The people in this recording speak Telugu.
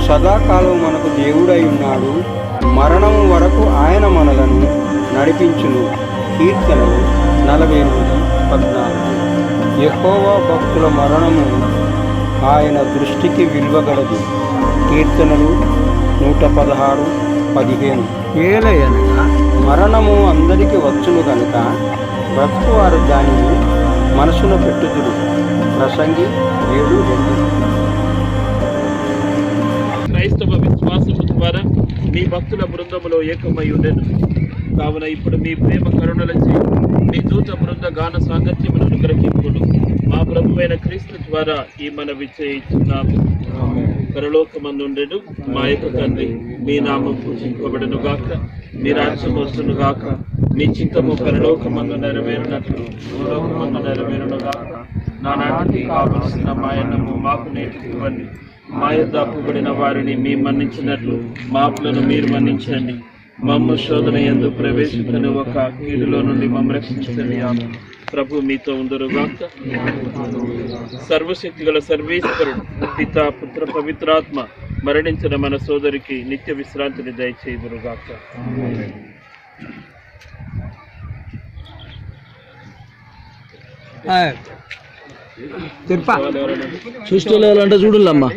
సదాకాలం మనకు దేవుడై ఉన్నాడు. మరణము వరకు ఆయన మనలను నడిపించును. కీర్తనలు 48:14. యెహోవా భక్తుల మరణము ఆయన దృష్టికి విలువగలదు. కీర్తనలు 116:15. ఏలయనగా మరణము అందరికీ వచ్చును గనుక బ్రతుకువారు దానిని మనసున పెట్టుదురు. ప్రసంగి 7:2. క్రైస్తవ విశ్వాసము ద్వారా మీ భక్తుల బృందములో ఏకమై ఉండెను. కావున ఇప్పుడు మీ ప్రేమ కరుణలచే మీ దూత బృంద గాన సాంగత్యమును అనుగ్రహింపుడు. మా ప్రభువైన క్రీస్తు ద్వారా ఈ మనవి చేయుచున్నాము. పరలోకమందుండెను మా యొక్క తండ్రి, మీ నామం పూజింపబడును గాక, మీ రాజ్యం వచ్చును గాక, మీ చిత్తము పరలోకమందు నెరవేరునట్లు భూలోకమందు నెరవేరును గాక. నానాటికి కావలసిన మాయన్నము మాకు నేటికి ఇవ్వండి. మా యొద్ద అప్పుబడిన వారిని మీ మన్నించినట్లు మా అప్పులను మీరు మన్నించండి. మమ్మ శోధన యందు ప్రవేశించని ఒక కీడులో నుండి మమ్మ రక్షించండి. ప్రభు మీతో ఉందరుగాక. సర్వశక్తి గల సర్వేశ్వరుడు పిత పుత్ర పవిత్రాత్మ మరణించిన మన సోదరికి నిత్య విశ్రాంతిని దయచేయుదురుగాక. చూస్తూ అంటే చూడమ్మా.